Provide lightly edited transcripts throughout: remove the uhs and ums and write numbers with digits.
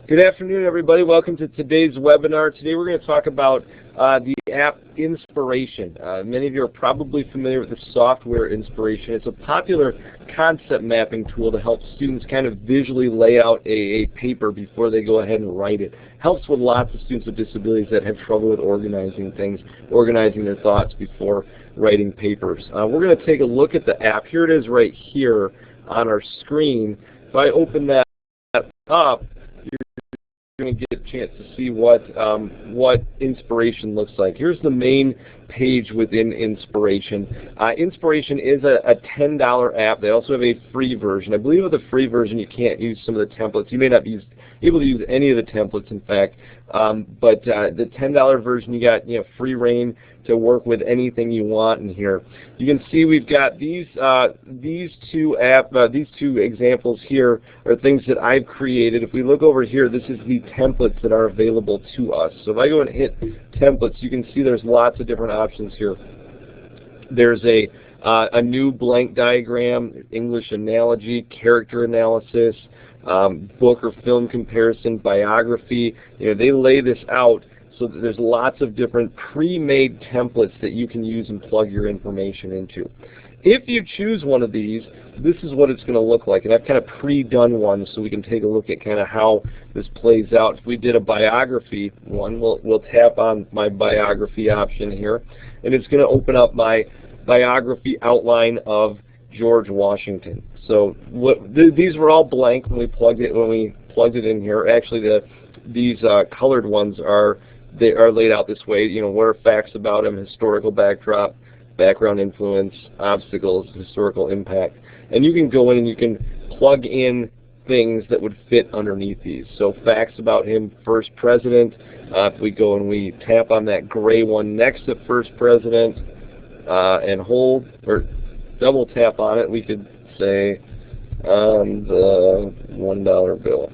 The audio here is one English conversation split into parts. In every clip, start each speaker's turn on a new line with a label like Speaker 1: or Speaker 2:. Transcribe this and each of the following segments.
Speaker 1: Good afternoon, everybody. Welcome to today's webinar. Today we're going to talk about the app Inspiration. Many of you are probably familiar with the software Inspiration. It's a popular concept mapping tool to help students kind of visually lay out a paper before they go ahead and write it. Helps with lots of students with disabilities that have trouble with organizing things, organizing their thoughts before writing papers. We're going to take a look at the app. Here it is right here on our screen. If I open that up, you're going to get a chance to see what Inspiration looks like. Here's the main page within Inspiration. Inspiration is a $10 app. They also have a free version. I believe with the free version you can't use some of the templates. You may not be able to use any of the templates, in fact. But the $10 version, you got free reign to work with anything you want in here. You can see we've got these two examples here are things that I've created. If we look over here, this is the templates that are available to us. So if I go and hit templates, you can see there's lots of different options here. There's a new blank diagram, English analogy, character analysis, book or film comparison, biography. They lay this out so that there's lots of different pre-made templates that you can use and plug your information into. If you choose one of these, this is what it's going to look like. And I've kind of pre-done one so we can take a look at kind of how this plays out. If we did a biography one, we'll tap on my biography option here, and it's going to open up my biography outline of George Washington. So these were all blank when we plugged it in here. Actually, these colored ones are laid out this way. What are facts about him, historical backdrop, background influence, obstacles, historical impact. And you can go in and you can plug in things that would fit underneath these. So facts about him, first president. If we go and we tap on that gray one next to first president and hold, or double tap on it, we could say on the $1 bill.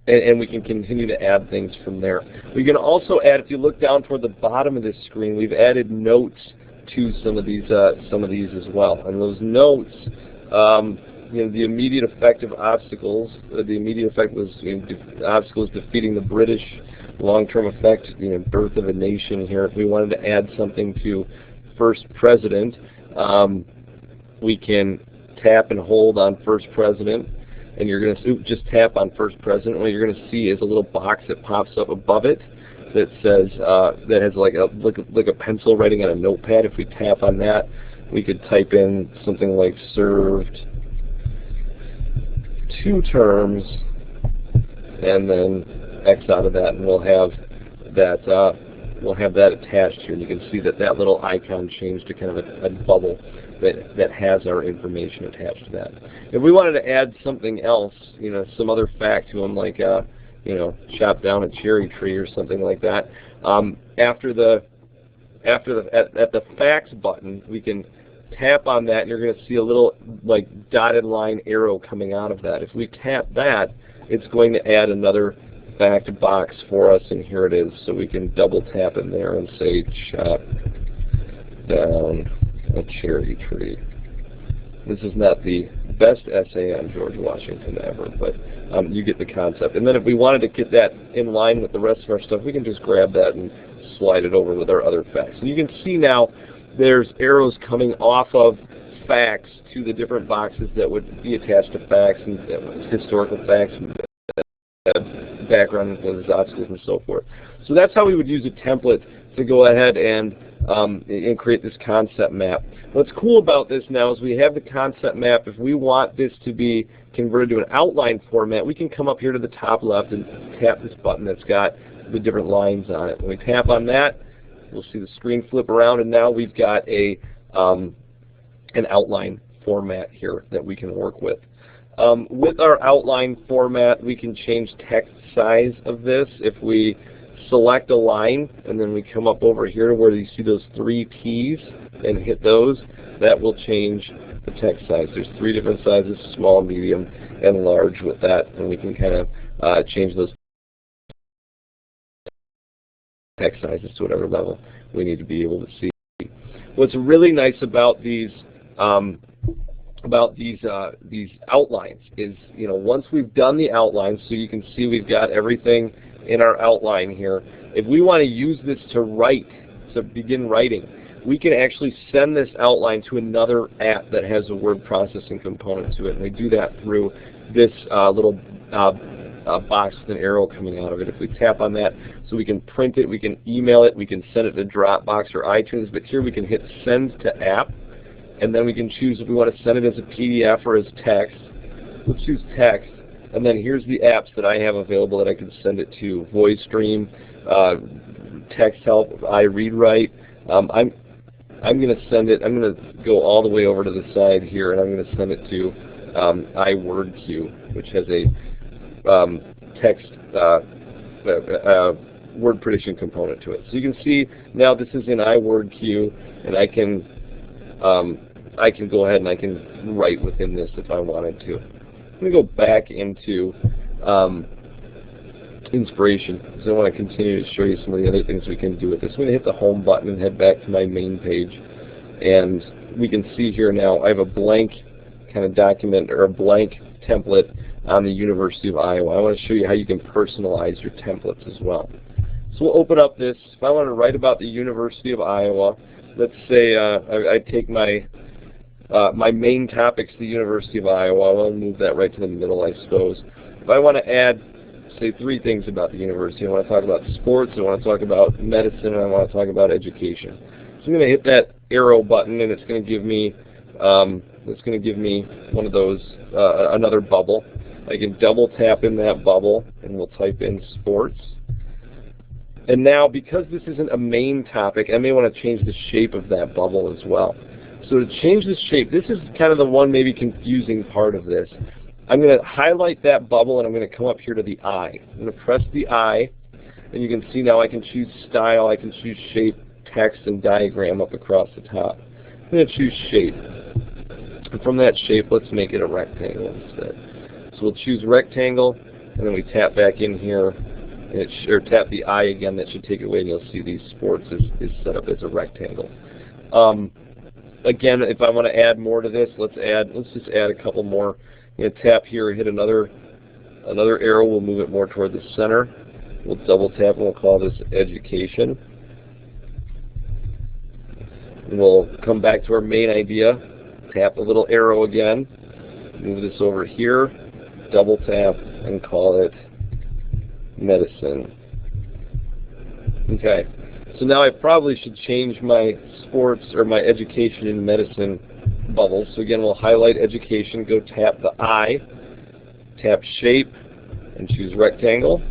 Speaker 1: And we can continue to add things from there. We can also add, if you look down toward the bottom of this screen, we've added notes to some of these as well. And those notes, the immediate effect of obstacles. The immediate effect was obstacles defeating the British. Long-term effect, birth of a nation here. If we wanted to add something to first president, we can tap and hold on first president. And you're going to just tap on first president. What you're going to see is a little box that pops up above it that says that has like a pencil writing on a notepad. If we tap on that, we could type in something like served 2 terms, and then X out of that, and we'll have that attached here. And you can see that little icon changed to kind of a bubble that has our information attached to that. If we wanted to add something else, some other fact to them, like chop down a cherry tree or something like that, at the facts button, we can tap on that, and you're going to see a little like dotted line arrow coming out of that. If we tap that, it's going to add another fact box for us, and here it is. So we can double tap in there and say chop down a cherry tree. This is not the best essay on George Washington ever, but you get the concept. And then if we wanted to get that in line with the rest of our stuff, we can just grab that and slide it over with our other facts. And you can see now there's arrows coming off of facts to the different boxes that would be attached to facts, and historical facts, and background influences, obstacles, and so forth. So that's how we would use a template to go ahead and create this concept map. What's cool about this now is we have the concept map. If we want this to be converted to an outline format, we can come up here to the top left and tap this button that's got the different lines on it. When we tap on that, we'll see the screen flip around, and now we've got an outline format here that we can work with. With our outline format, we can change text size of this. If we select a line and then we come up over here where you see those 3 T's and hit those, that will change the text size. There's 3 different sizes: small, medium, and large with that, and we can kind of change those text sizes to whatever level we need to be able to see. What's really nice about these about these outlines is, once we've done the outlines, so you can see we've got everything in our outline here. If we want to use this to write, to begin writing, we can actually send this outline to another app that has a word processing component to it. And we do that through this little box with an arrow coming out of it. If we tap on that, so we can print it, we can email it, we can send it to Dropbox or iTunes, but here we can hit Send to App, and then we can choose if we want to send it as a PDF or as text. We'll choose text, and then here's the apps that I have available that I can send it to: VoiceStream, Text Help, iReadWrite. I'm going to send it, I'm going to go all the way over to the side here, and I'm going to send it to iWordQ, which has a text word prediction component to it. So you can see now this is in iWordQ, and I can go ahead and I can write within this if I wanted to. I'm going to go back into Inspiration, because I want to continue to show you some of the other things we can do with this. I'm going to hit the Home button and head back to my main page, and we can see here now I have a blank kind of document, or a blank template on the University of Iowa. I want to show you how you can personalize your templates as well. So we'll open up this. If I want to write about the University of Iowa, let's say I take my my main topics, the University of Iowa. I'll move that right to the middle, I suppose. If I want to add, say, 3 things about the university, I want to talk about sports, I want to talk about medicine, and I want to talk about education. So I'm going to hit that arrow button, and it's going to give me one of those another bubble. I can double tap in that bubble, and we'll type in sports. And now, because this isn't a main topic, I may want to change the shape of that bubble as well. So to change the shape, this is kind of the one maybe confusing part of this. I'm going to highlight that bubble, and I'm going to come up here to the eye. I'm going to press the eye, and you can see now I can choose style, I can choose shape, text, and diagram up across the top. I'm going to choose shape. And from that shape, let's make it a rectangle instead. So we'll choose rectangle, and then we tap back in here, and or tap the eye again. That should take it away, and you'll see these sports is set up as a rectangle. Again, if I want to add more to this, let's just add a couple more. I'm going to tap here, hit another arrow. We'll move it more toward the center. We'll double tap, and we'll call this education. And we'll come back to our main idea. Tap the little arrow again. Move this over here. Double tap and call it medicine. Okay. So now I probably should change my sports or my education and medicine bubbles. So again, we'll highlight education, go tap the eye, tap shape, and choose rectangle.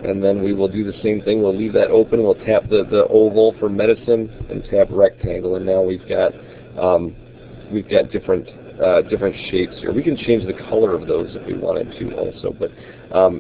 Speaker 1: And then we will do the same thing. We'll leave that open. We'll tap the oval for medicine and tap rectangle. And now we've got different shapes here. We can change the color of those if we wanted to also, but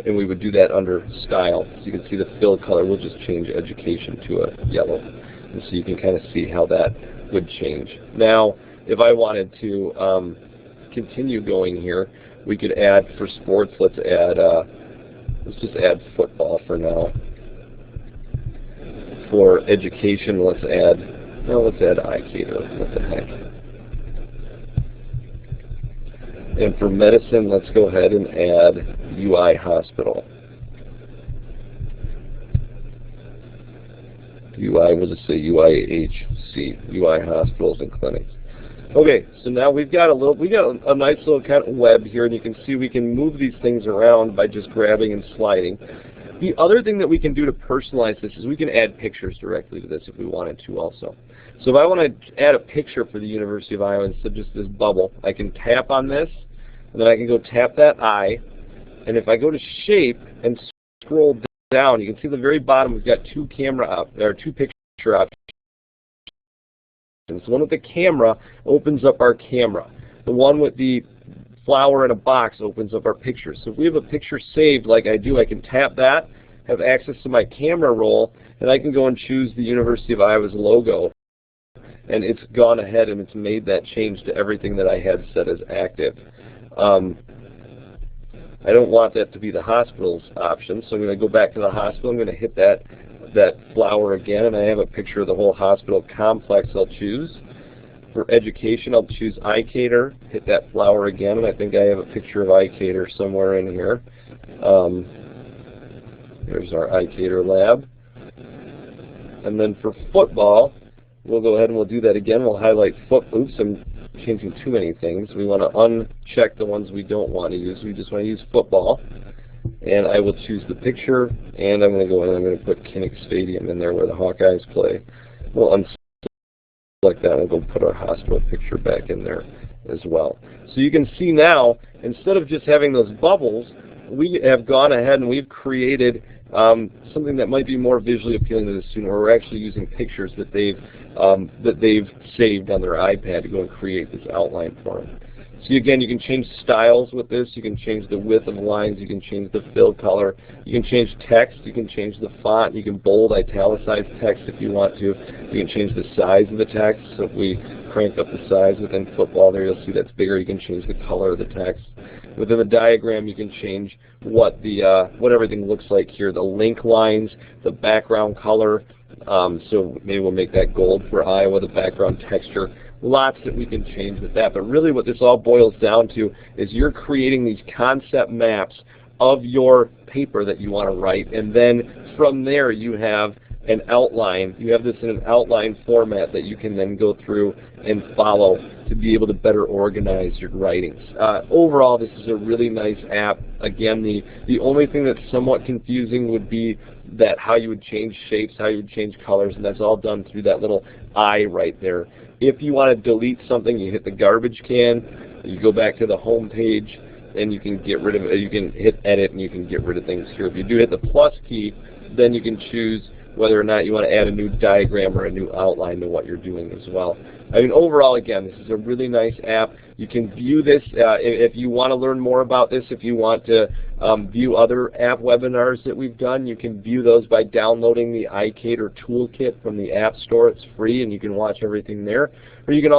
Speaker 1: and we would do that under style. So you can see the fill color. We'll just change education to a yellow, and so you can kind of see how that would change. Now, if I wanted to continue going here, we could add for sports. Let's just add football for now. For education, let's add ICATER. What the heck? And for medicine, let's go ahead and add UI Hospital. UI, we'll just say UIHC, UI Hospitals and Clinics. Okay, so now we got a nice little kind of web here, and you can see we can move these things around by just grabbing and sliding. The other thing that we can do to personalize this is we can add pictures directly to this if we wanted to also. So if I want to add a picture for the University of Iowa instead of just this bubble, I can tap on this, and then I can go tap that eye, and if I go to shape and scroll down, you can see at the very bottom we've got two picture options. The one with the camera opens up our camera. The one with the flower in a box opens up our picture. So if we have a picture saved like I do, I can tap that, have access to my camera roll, and I can go and choose the University of Iowa's logo. And it's gone ahead and it's made that change to everything that I had set as active. I don't want that to be the hospital's option, so I'm going to go back to the hospital. I'm going to hit that flower again, and I have a picture of the whole hospital complex I'll choose. For education, I'll choose ICATER, hit that flower again, and I think I have a picture of ICATER somewhere in here. Here's our ICATER lab. And then for football, we'll go ahead and we'll do that again. We'll highlight oops, I'm changing too many things. We want to uncheck the ones we don't want to use. We just want to use football. And I will choose the picture, and I'm going to go in and I'm going to put Kinnick Stadium in there where the Hawkeyes play. We'll unselect that and we'll go put our hospital picture back in there as well. So you can see now, instead of just having those bubbles, we have gone ahead and we've created something that might be more visually appealing to the student, where we're actually using pictures that they've saved on their iPad to go and create this outline for them. So again, you can change styles with this. You can change the width of lines. You can change the fill color. You can change text. You can change the font. You can bold, italicize text if you want to. You can change the size of the text. So if we crank up the size within football there, you'll see that's bigger. You can change the color of the text. Within the diagram, you can change what everything looks like here. The link lines, the background color. So maybe we'll make that gold for Iowa, the background texture. Lots that we can change with that, but really what this all boils down to is you're creating these concept maps of your paper that you want to write, and then from there you have an outline. You have this in an outline format that you can then go through and follow to be able to better organize your writings. Overall, this is a really nice app. Again, the only thing that's somewhat confusing would be that how you would change shapes, how you would change colors, and that's all done through that little eye right there. If you want to delete something, you hit the garbage can, you go back to the home page, and you can get rid of it. You can hit edit and you can get rid of things here. If you do hit the plus key, then you can choose whether or not you want to add a new diagram or a new outline to what you're doing as well. I mean, overall, again, this is a really nice app. You can view this if you want to learn more about this. If you want to view other app webinars that we've done, you can view those by downloading the ICATER Toolkit from the App Store. It's free, and you can watch everything there. Or you can